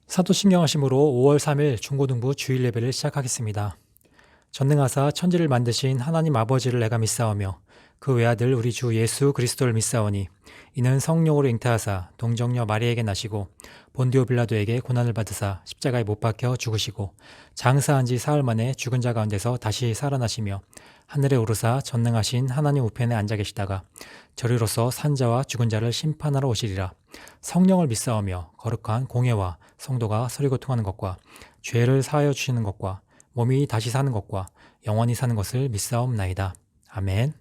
사도신경하심으로 5월 3일 중고등부 주일 예배를 시작하겠습니다. 전능하사 천지를 만드신 하나님 아버지를 내가 믿사오며 그 외아들 우리 주 예수 그리스도를 믿사오니 이는 성령으로 잉태하사 동정녀 마리에게 나시고 본디오 빌라도에게 고난을 받으사 십자가에 못 박혀 죽으시고 장사한 지 사흘 만에 죽은 자 가운데서 다시 살아나시며 하늘에 오르사 전능하신 하나님 우편에 앉아 계시다가 저리로서 산자와 죽은 자를 심판하러 오시리라. 성령을 믿사오며 거룩한 공예와 성도가 서리고통하는 것과 죄를 사하여 주시는 것과 몸이 다시 사는 것과 영원히 사는 것을 믿사옵나이다. 아멘.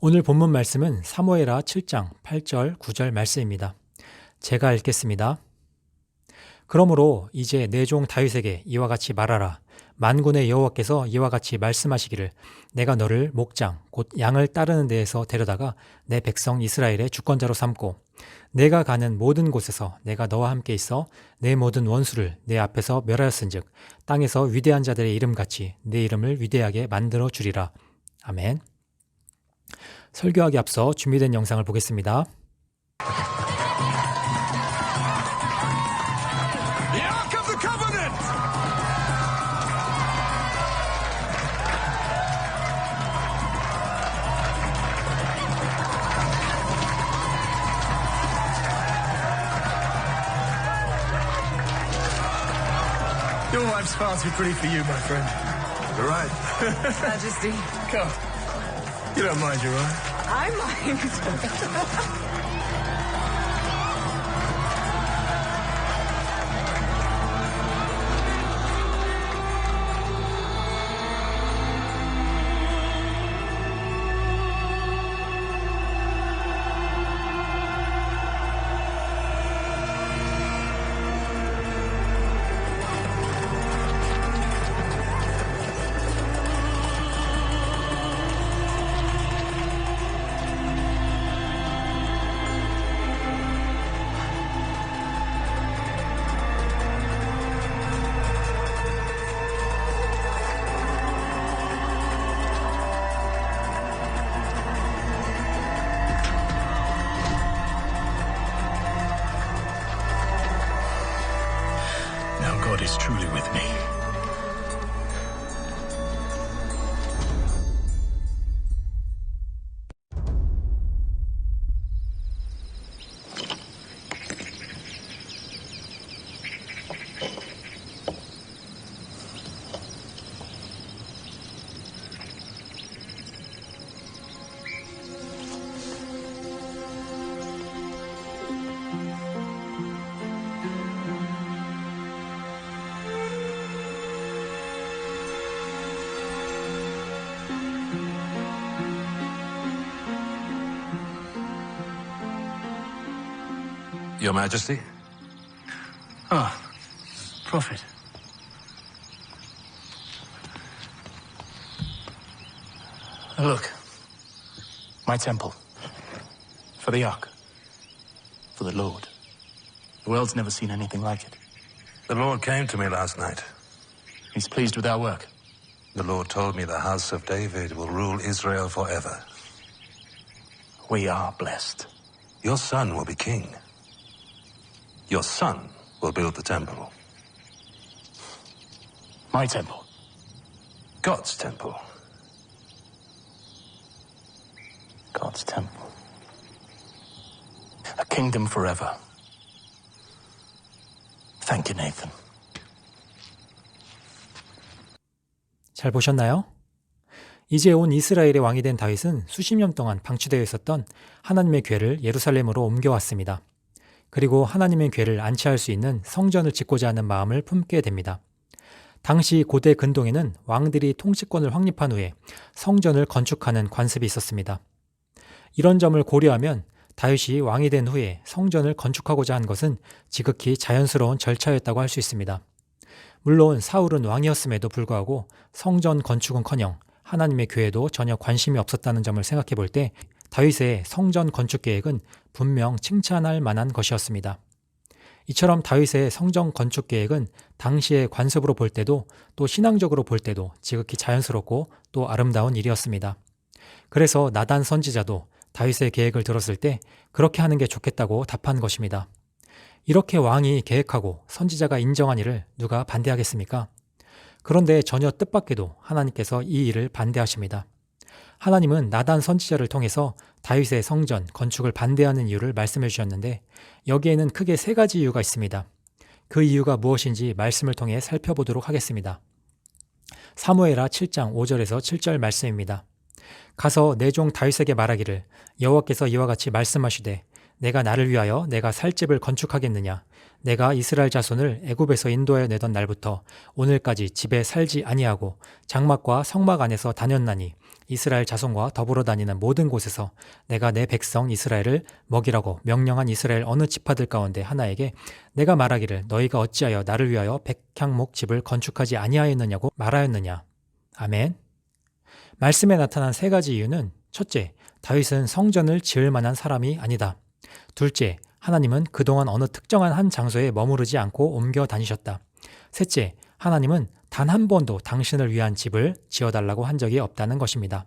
오늘 본문 말씀은 사무엘하 7장 8절 9절 말씀입니다. 제가 읽겠습니다. 그러므로 이제 내 종 다윗에게 이와 같이 말하라. 만군의 여호와께서 이와 같이 말씀하시기를 내가 너를 목장 곧 양을 따르는 데에서 데려다가 내 백성 이스라엘의 주권자로 삼고 내가 가는 모든 곳에서 내가 너와 함께 있어 내 모든 원수를 내 앞에서 멸하였은즉 땅에서 위대한 자들의 이름같이 내 이름을 위대하게 만들어 주리라. 아멘. 설교하기 앞서 준비된 영상을 보겠습니다. The Ark of the Covenant! Your wife's far too pretty for you, my friend. You're right. Majesty. Come. You don't mind, you're right. I mind. Now God is truly with me. Your Majesty? Ah, Prophet. Look. My temple. For the Ark. For the Lord. The world's never seen anything like it. The Lord came to me last night. He's pleased with our work. The Lord told me the house of David will rule Israel forever. We are blessed. Your son will be king. Your son will build the temple. My temple. God's temple. God's temple. A kingdom forever. Thank you, Nathan. 잘 보셨나요? 이제 온 이스라엘의 왕이 된 다윗은 수십 년 동안 방치되어 있었던 하나님의 궤를 예루살렘으로 옮겨왔습니다. 그리고 하나님의 궤를 안치할 수 있는 성전을 짓고자 하는 마음을 품게 됩니다. 당시 고대 근동에는 왕들이 통치권을 확립한 후에 성전을 건축하는 관습이 있었습니다. 이런 점을 고려하면 다윗이 왕이 된 후에 성전을 건축하고자 한 것은 지극히 자연스러운 절차였다고 할 수 있습니다. 물론 사울은 왕이었음에도 불구하고 성전 건축은커녕 하나님의 궤에도 전혀 관심이 없었다는 점을 생각해 볼 때 다윗의 성전 건축 계획은 분명 칭찬할 만한 것이었습니다. 이처럼 다윗의 성전 건축 계획은 당시의 관습으로 볼 때도 또 신앙적으로 볼 때도 지극히 자연스럽고 또 아름다운 일이었습니다. 그래서 나단 선지자도 다윗의 계획을 들었을 때 그렇게 하는 게 좋겠다고 답한 것입니다. 이렇게 왕이 계획하고 선지자가 인정한 일을 누가 반대하겠습니까? 그런데 전혀 뜻밖에도 하나님께서 이 일을 반대하십니다. 하나님은 나단 선지자를 통해서 다윗의 성전 건축을 반대하는 이유를 말씀해 주셨는데 여기에는 크게 세 가지 이유가 있습니다. 그 이유가 무엇인지 말씀을 통해 살펴보도록 하겠습니다. 사무엘하 7장 5절에서 7절 말씀입니다. 가서 내 종 다윗에게 말하기를 여호와께서 이와 같이 말씀하시되 내가 나를 위하여 내가 살 집을 건축하겠느냐 내가 이스라엘 자손을 애굽에서 인도하여 내던 날부터 오늘까지 집에 살지 아니하고 장막과 성막 안에서 다녔나니 이스라엘 자손과 더불어 다니는 모든 곳에서 내가 내 백성 이스라엘을 먹이라고 명령한 이스라엘 어느 지파들 가운데 하나에게 내가 말하기를 너희가 어찌하여 나를 위하여 백향목 집을 건축하지 아니하였느냐고 말하였느냐. 아멘. 말씀에 나타난 세 가지 이유는 첫째, 다윗은 성전을 지을 만한 사람이 아니다. 둘째, 하나님은 그동안 어느 특정한 한 장소에 머무르지 않고 옮겨 다니셨다. 셋째, 하나님은 단 한 번도 당신을 위한 집을 지어달라고 한 적이 없다는 것입니다.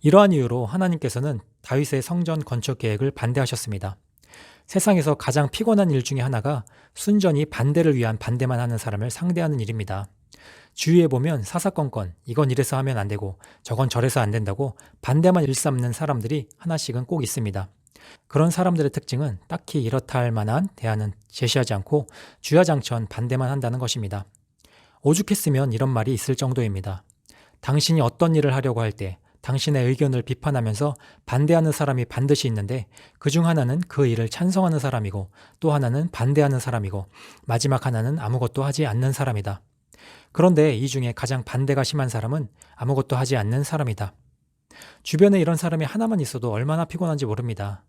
이러한 이유로 하나님께서는 다윗의 성전 건축 계획을 반대하셨습니다. 세상에서 가장 피곤한 일 중에 하나가 순전히 반대를 위한 반대만 하는 사람을 상대하는 일입니다. 주위에 보면 사사건건 이건 이래서 하면 안 되고 저건 저래서 안 된다고 반대만 일삼는 사람들이 하나씩은 꼭 있습니다. 그런 사람들의 특징은 딱히 이렇다 할 만한 대안은 제시하지 않고 주야장천 반대만 한다는 것입니다. 오죽했으면 이런 말이 있을 정도입니다. 당신이 어떤 일을 하려고 할 때 당신의 의견을 비판하면서 반대하는 사람이 반드시 있는데 그중 하나는 그 일을 찬성하는 사람이고 또 하나는 반대하는 사람이고 마지막 하나는 아무것도 하지 않는 사람이다. 그런데 이 중에 가장 반대가 심한 사람은 아무것도 하지 않는 사람이다. 주변에 이런 사람이 하나만 있어도 얼마나 피곤한지 모릅니다.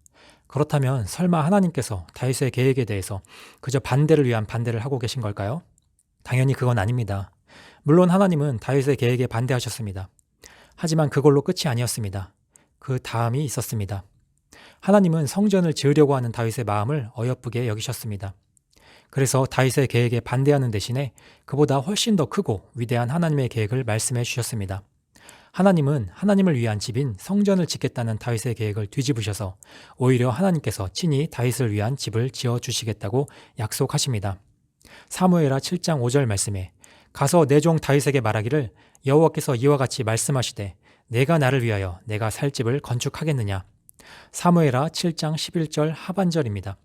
그렇다면 설마 하나님께서 다윗의 계획에 대해서 그저 반대를 위한 반대를 하고 계신 걸까요? 당연히 그건 아닙니다. 물론 하나님은 다윗의 계획에 반대하셨습니다. 하지만 그걸로 끝이 아니었습니다. 그 다음이 있었습니다. 하나님은 성전을 지으려고 하는 다윗의 마음을 어여쁘게 여기셨습니다. 그래서 다윗의 계획에 반대하는 대신에 그보다 훨씬 더 크고 위대한 하나님의 계획을 말씀해 주셨습니다. 하나님은 하나님을 위한 집인 성전을 짓겠다는 다윗의 계획을 뒤집으셔서 오히려 하나님께서 친히 다윗을 위한 집을 지어주시겠다고 약속하십니다. 사무엘하 7장 5절 말씀에 가서 내 종 다윗에게 말하기를 여호와께서 이와 같이 말씀하시되 내가 나를 위하여 내가 살 집을 건축하겠느냐. 사무엘하 7장 11절 하반절입니다.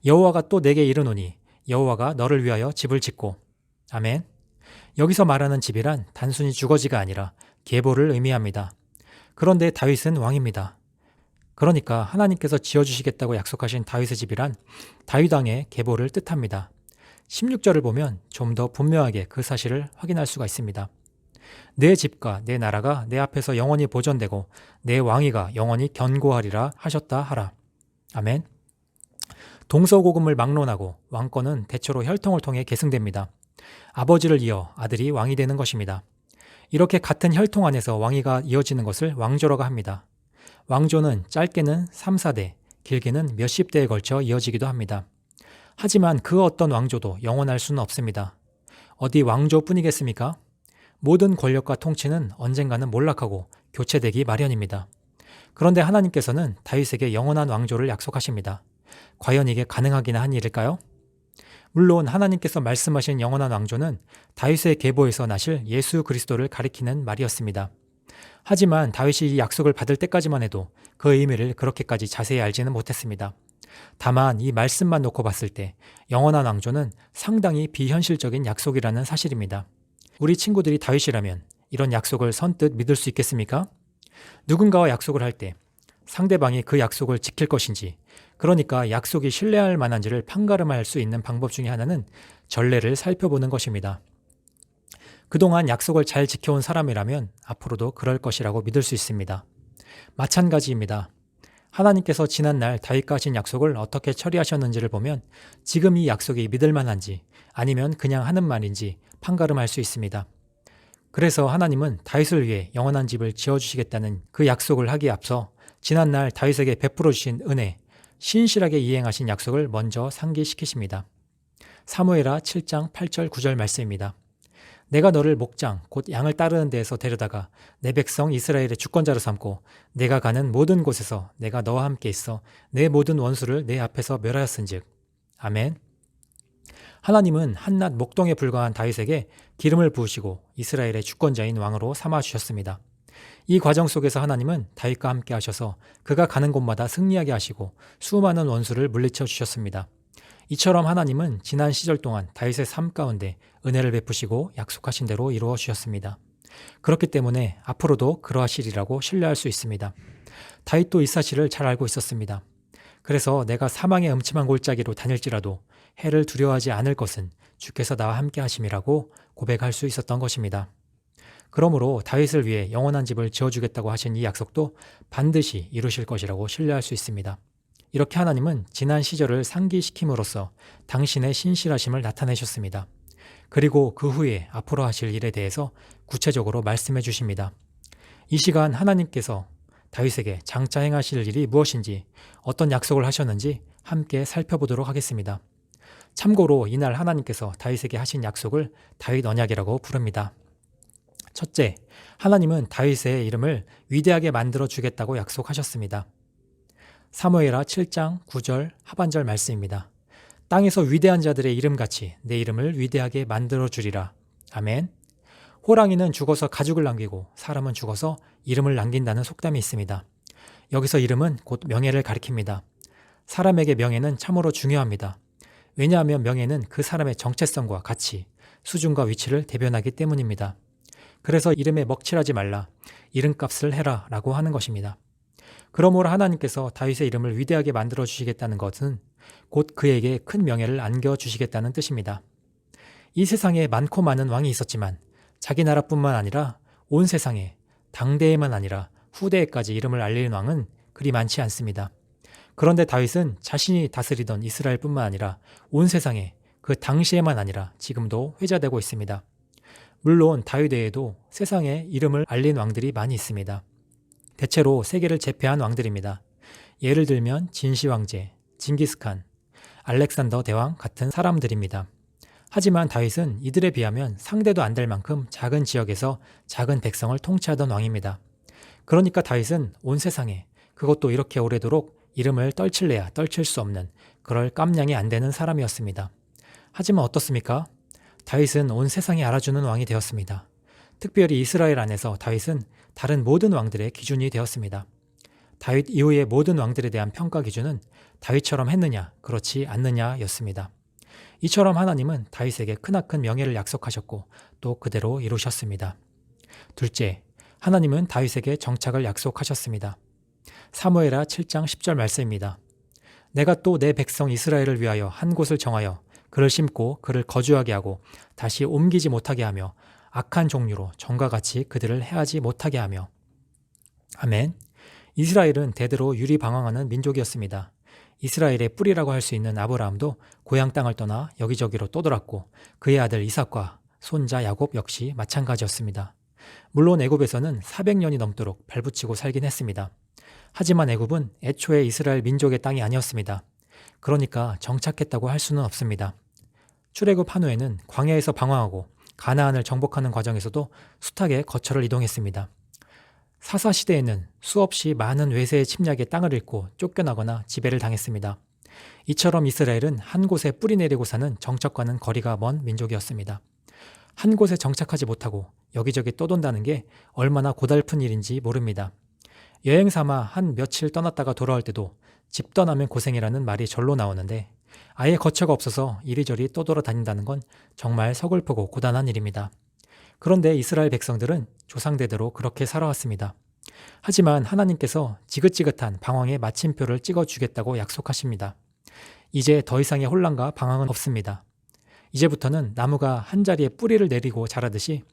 여호와가 또 내게 이르노니 여호와가 너를 위하여 집을 짓고. 아멘. 여기서 말하는 집이란 단순히 주거지가 아니라 계보를 의미합니다. 그런데 다윗은 왕입니다. 그러니까 하나님께서 지어주시겠다고 약속하신 다윗의 집이란 다윗 왕의 계보를 뜻합니다. 16절을 보면 좀 더 분명하게 그 사실을 확인할 수가 있습니다. 내 집과 내 나라가 내 앞에서 영원히 보존되고 내 왕위가 영원히 견고하리라 하셨다 하라. 아멘. 동서고금을 막론하고 왕권은 대체로 혈통을 통해 계승됩니다. 아버지를 이어 아들이 왕이 되는 것입니다. 이렇게 같은 혈통 안에서 왕위가 이어지는 것을 왕조라고 합니다. 왕조는 짧게는 3, 4대, 길게는 몇십 대에 걸쳐 이어지기도 합니다. 하지만 그 어떤 왕조도 영원할 수는 없습니다. 어디 왕조뿐이겠습니까? 모든 권력과 통치는 언젠가는 몰락하고 교체되기 마련입니다. 그런데 하나님께서는 다윗에게 영원한 왕조를 약속하십니다. 과연 이게 가능하기나 한 일일까요? 물론 하나님께서 말씀하신 영원한 왕조는 다윗의 계보에서 나실 예수 그리스도를 가리키는 말이었습니다. 하지만 다윗이 이 약속을 받을 때까지만 해도 그 의미를 그렇게까지 자세히 알지는 못했습니다. 다만 이 말씀만 놓고 봤을 때 영원한 왕조는 상당히 비현실적인 약속이라는 사실입니다. 우리 친구들이 다윗이라면 이런 약속을 선뜻 믿을 수 있겠습니까? 누군가와 약속을 할 때 상대방이 그 약속을 지킬 것인지, 그러니까 약속이 신뢰할 만한지를 판가름할 수 있는 방법 중에 하나는 전례를 살펴보는 것입니다. 그동안 약속을 잘 지켜온 사람이라면 앞으로도 그럴 것이라고 믿을 수 있습니다. 마찬가지입니다. 하나님께서 지난날 다윗과 하신 약속을 어떻게 처리하셨는지를 보면 지금 이 약속이 믿을 만한지 아니면 그냥 하는 말인지 판가름할 수 있습니다. 그래서 하나님은 다윗을 위해 영원한 집을 지어주시겠다는 그 약속을 하기에 앞서 지난날 다윗에게 베풀어 주신 은혜, 신실하게 이행하신 약속을 먼저 상기시키십니다. 사무엘하 7장 8절 9절 말씀입니다. 내가 너를 목장 곧 양을 따르는 데에서 데려다가 내 백성 이스라엘의 주권자로 삼고 내가 가는 모든 곳에서 내가 너와 함께 있어 내 모든 원수를 내 앞에서 멸하였은즉. 아멘. 하나님은 한낱 목동에 불과한 다윗에게 기름을 부으시고 이스라엘의 주권자인 왕으로 삼아주셨습니다. 이 과정 속에서 하나님은 다윗과 함께 하셔서 그가 가는 곳마다 승리하게 하시고 수많은 원수를 물리쳐 주셨습니다. 이처럼 하나님은 지난 시절 동안 다윗의 삶 가운데 은혜를 베푸시고 약속하신 대로 이루어 주셨습니다. 그렇기 때문에 앞으로도 그러하시리라고 신뢰할 수 있습니다. 다윗도 이 사실을 잘 알고 있었습니다. 그래서 내가 사망의 음침한 골짜기로 다닐지라도 해를 두려워하지 않을 것은 주께서 나와 함께 하심이라고 고백할 수 있었던 것입니다. 그러므로 다윗을 위해 영원한 집을 지어주겠다고 하신 이 약속도 반드시 이루실 것이라고 신뢰할 수 있습니다. 이렇게 하나님은 지난 시절을 상기시킴으로써 당신의 신실하심을 나타내셨습니다. 그리고 그 후에 앞으로 하실 일에 대해서 구체적으로 말씀해 주십니다. 이 시간 하나님께서 다윗에게 장차 행하실 일이 무엇인지, 어떤 약속을 하셨는지 함께 살펴보도록 하겠습니다. 참고로 이날 하나님께서 다윗에게 하신 약속을 다윗 언약이라고 부릅니다. 첫째, 하나님은 다윗의 이름을 위대하게 만들어 주겠다고 약속하셨습니다. 사무엘하 7장 9절 하반절 말씀입니다. 땅에서 위대한 자들의 이름같이 내 이름을 위대하게 만들어 주리라. 아멘. 호랑이는 죽어서 가죽을 남기고 사람은 죽어서 이름을 남긴다는 속담이 있습니다. 여기서 이름은 곧 명예를 가리킵니다. 사람에게 명예는 참으로 중요합니다. 왜냐하면 명예는 그 사람의 정체성과 가치, 수준과 위치를 대변하기 때문입니다. 그래서 이름에 먹칠하지 말라, 이름값을 해라 라고 하는 것입니다. 그러므로 하나님께서 다윗의 이름을 위대하게 만들어 주시겠다는 것은 곧 그에게 큰 명예를 안겨주시겠다는 뜻입니다. 이 세상에 많고 많은 왕이 있었지만 자기 나라뿐만 아니라 온 세상에, 당대에만 아니라 후대에까지 이름을 알리는 왕은 그리 많지 않습니다. 그런데 다윗은 자신이 다스리던 이스라엘뿐만 아니라 온 세상에, 그 당시에만 아니라 지금도 회자되고 있습니다. 물론 다윗 외에도 세상에 이름을 알린 왕들이 많이 있습니다. 대체로 세계를 제패한 왕들입니다. 예를 들면 진시 황제, 징기스칸, 알렉산더 대왕 같은 사람들입니다. 하지만 다윗은 이들에 비하면 상대도 안 될 만큼 작은 지역에서 작은 백성을 통치하던 왕입니다. 그러니까 다윗은 온 세상에, 그것도 이렇게 오래도록 이름을 떨칠래야 떨칠 수 없는, 그럴 깜냥이 안 되는 사람이었습니다. 하지만 어떻습니까? 다윗은 온 세상이 알아주는 왕이 되었습니다. 특별히 이스라엘 안에서 다윗은 다른 모든 왕들의 기준이 되었습니다. 다윗 이후의 모든 왕들에 대한 평가 기준은 다윗처럼 했느냐, 그렇지 않느냐였습니다. 이처럼 하나님은 다윗에게 크나큰 명예를 약속하셨고 또 그대로 이루셨습니다. 둘째, 하나님은 다윗에게 정착을 약속하셨습니다. 사무엘하 7장 10절 말씀입니다. 내가 또 내 백성 이스라엘을 위하여 한 곳을 정하여 그를 심고 그를 거주하게 하고 다시 옮기지 못하게 하며 악한 종류로 전과 같이 그들을 해하지 못하게 하며. 아멘. 이스라엘은 대대로 유리방황하는 민족이었습니다. 이스라엘의 뿌리라고 할 수 있는 아브라함도 고향 땅을 떠나 여기저기로 떠돌았고 그의 아들 이삭과 손자 야곱 역시 마찬가지였습니다. 물론 애굽에서는 400년이 넘도록 발붙이고 살긴 했습니다. 하지만 애굽은 애초에 이스라엘 민족의 땅이 아니었습니다. 그러니까 정착했다고 할 수는 없습니다. 출애굽 한 후에는 광야에서 방황하고 가나안을 정복하는 과정에서도 숱하게 거처를 이동했습니다. 사사 시대에는 수없이 많은 외세의 침략에 땅을 잃고 쫓겨나거나 지배를 당했습니다. 이처럼 이스라엘은 한 곳에 뿌리 내리고 사는 정착과는 거리가 먼 민족이었습니다. 한 곳에 정착하지 못하고 여기저기 떠돈다는 게 얼마나 고달픈 일인지 모릅니다. 여행 삼아 한 며칠 떠났다가 돌아올 때도 집 떠나면 고생이라는 말이 절로 나오는데 아예 거처가 없어서 이리저리 떠돌아다닌다는 건 정말 서글프고 고단한 일입니다. 그런데 이스라엘 백성들은 조상대대로 그렇게 살아왔습니다. 하지만 하나님께서 지긋지긋한 방황의 마침표를 찍어주겠다고 약속하십니다. 이제 더 이상의 혼란과 방황은 없습니다. 이제부터는 나무가 한 자리에 뿌리를 내리고 자라듯이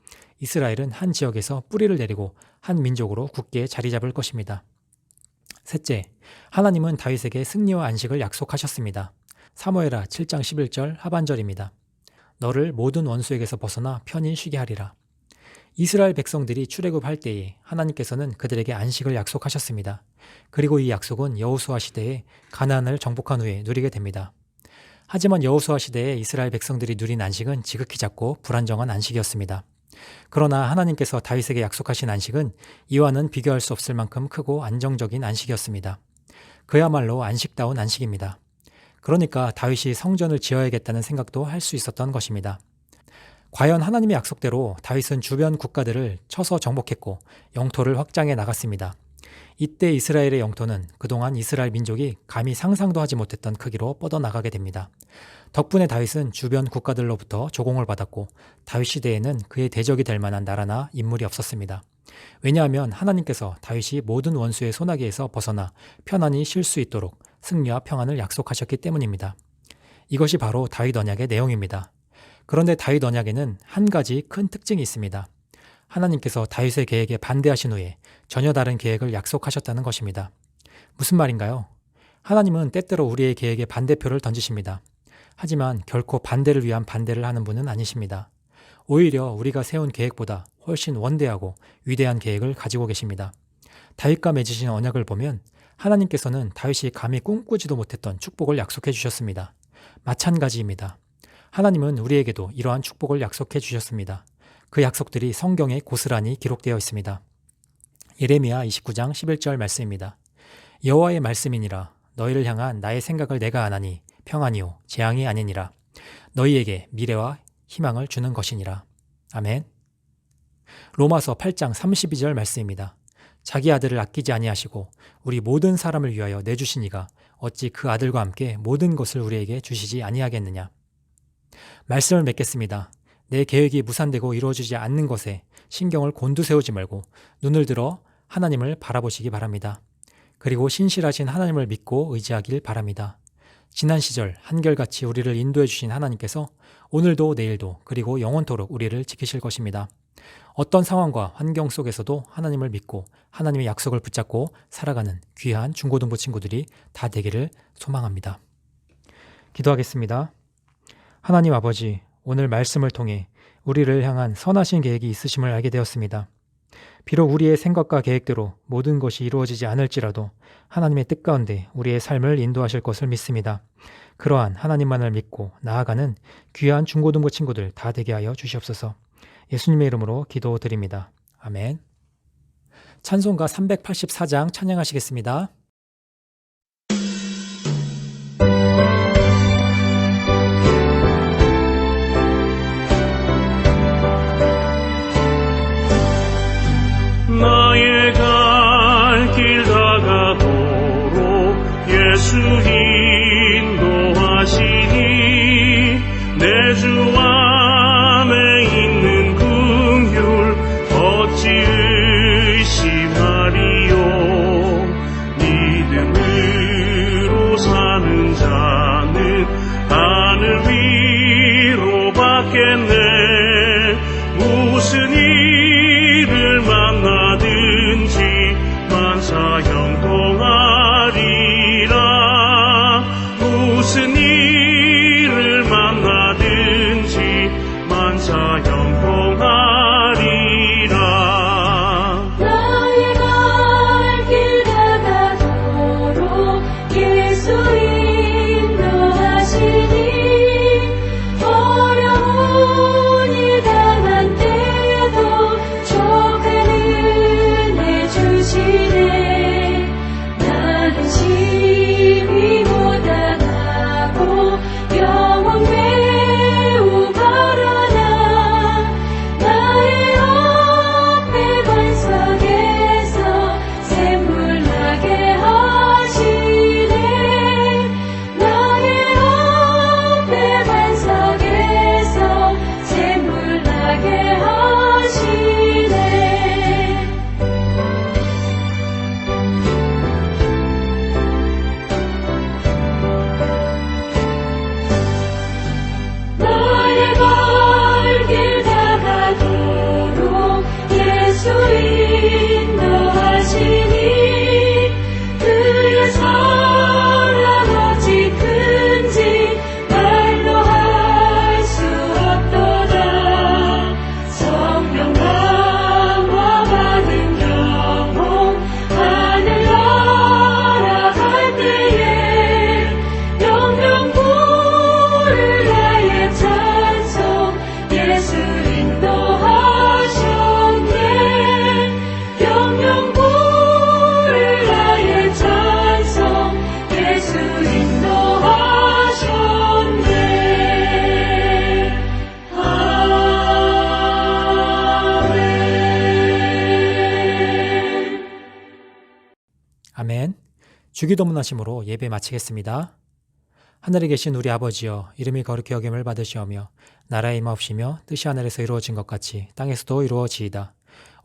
이스라엘은 한 지역에서 뿌리를 내리고 한 민족으로 굳게 자리 잡을 것입니다. 셋째, 하나님은 다윗에게 승리와 안식을 약속하셨습니다. 사무엘하 7장 11절 하반절입니다. 너를 모든 원수에게서 벗어나 편히 쉬게 하리라. 이스라엘 백성들이 출애굽할 때에 하나님께서는 그들에게 안식을 약속하셨습니다. 그리고 이 약속은 여호수아 시대에 가나안을 정복한 후에 누리게 됩니다. 하지만 여호수아 시대에 이스라엘 백성들이 누린 안식은 지극히 작고 불안정한 안식이었습니다. 그러나 하나님께서 다윗에게 약속하신 안식은 이와는 비교할 수 없을 만큼 크고 안정적인 안식이었습니다. 그야말로 안식다운 안식입니다. 그러니까 다윗이 성전을 지어야겠다는 생각도 할 수 있었던 것입니다. 과연 하나님의 약속대로 다윗은 주변 국가들을 쳐서 정복했고 영토를 확장해 나갔습니다. 이때 이스라엘의 영토는 그동안 이스라엘 민족이 감히 상상도 하지 못했던 크기로 뻗어나가게 됩니다. 덕분에 다윗은 주변 국가들로부터 조공을 받았고 다윗 시대에는 그의 대적이 될 만한 나라나 인물이 없었습니다. 왜냐하면 하나님께서 다윗이 모든 원수의 소나기에서 벗어나 편안히 쉴 수 있도록 승리와 평안을 약속하셨기 때문입니다. 이것이 바로 다윗 언약의 내용입니다. 그런데 다윗 언약에는 한 가지 큰 특징이 있습니다. 하나님께서 다윗의 계획에 반대하신 후에 전혀 다른 계획을 약속하셨다는 것입니다. 무슨 말인가요? 하나님은 때때로 우리의 계획에 반대표를 던지십니다. 하지만 결코 반대를 위한 반대를 하는 분은 아니십니다. 오히려 우리가 세운 계획보다 훨씬 원대하고 위대한 계획을 가지고 계십니다. 다윗과 맺으신 언약을 보면 하나님께서는 다윗이 감히 꿈꾸지도 못했던 축복을 약속해 주셨습니다. 마찬가지입니다. 하나님은 우리에게도 이러한 축복을 약속해 주셨습니다. 그 약속들이 성경에 고스란히 기록되어 있습니다. 예레미야 29장 11절 말씀입니다. 여호와의 말씀이니라. 너희를 향한 나의 생각을 내가 아나니 평안이요 재앙이 아니니라. 너희에게 미래와 희망을 주는 것이니라. 아멘. 로마서 8장 32절 말씀입니다. 자기 아들을 아끼지 아니하시고 우리 모든 사람을 위하여 내주신 이가 어찌 그 아들과 함께 모든 것을 우리에게 주시지 아니하겠느냐. 말씀을 맺겠습니다. 내 계획이 무산되고 이루어지지 않는 것에 신경을 곤두세우지 말고 눈을 들어 하나님을 바라보시기 바랍니다. 그리고 신실하신 하나님을 믿고 의지하길 바랍니다. 지난 시절 한결같이 우리를 인도해 주신 하나님께서 오늘도 내일도 그리고 영원토록 우리를 지키실 것입니다. 어떤 상황과 환경 속에서도 하나님을 믿고 하나님의 약속을 붙잡고 살아가는 귀한 중고등부 친구들이 다 되기를 소망합니다. 기도하겠습니다. 하나님 아버지, 오늘 말씀을 통해 우리를 향한 선하신 계획이 있으심을 알게 되었습니다. 비록 우리의 생각과 계획대로 모든 것이 이루어지지 않을지라도 하나님의 뜻 가운데 우리의 삶을 인도하실 것을 믿습니다. 그러한 하나님만을 믿고 나아가는 귀한 중고등부 친구들 다 되게 하여 주시옵소서. 예수님의 이름으로 기도드립니다. 아멘. 찬송가 384장 찬양하시겠습니다. 나의 갈 길 다가도록 예수 인도하시니 내 주 안에 있는 긍휼 어찌 의심하리요. 믿음으로 사는 자는 하늘 위로 받겠네. 무슨 일을 만나든지 만사 형통하리라. 무슨 일을 만나든지 만사 형통하리라. 나의 갈 길 다가도록 예수 인도하시니 어려운 일 당한 때도 족한 은혜 주시네. 나는 심히 못당하고 영혼 매우 가라나 나의 앞에 반석에서 샘물 나게 하시네. 나의 앞에 반석에서 샘물 나게 하시네. 나의 갈 길 다가도록 예수 인도하시니 그의 사랑 어찌 큰지 말로 할 수 없도다. 성령 강화 받은 영혼 하늘 날아갈 때에 영영 부르나의 찬송 예수 인도하셨네. 영영 부르나의 찬송 예수 인도하셨네. 아멘. 주기도문하심으로 예배 마치겠습니다. 하늘에 계신 우리 아버지여, 이름이 거룩히 여김을 받으시오며 나라에 임하옵시며 뜻이 하늘에서 이루어진 것 같이 땅에서도 이루어지이다.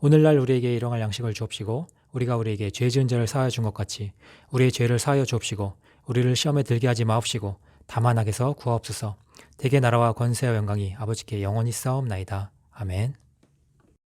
오늘날 우리에게 일용할 양식을 주옵시고 우리가 우리에게 죄 지은 자를 사하여 준 것 같이 우리의 죄를 사하여 주옵시고 우리를 시험에 들게 하지 마옵시고 다만 악에서 구하옵소서. 대개 나라와 권세와 영광이 아버지께 영원히 쌓옵나이다. 아멘.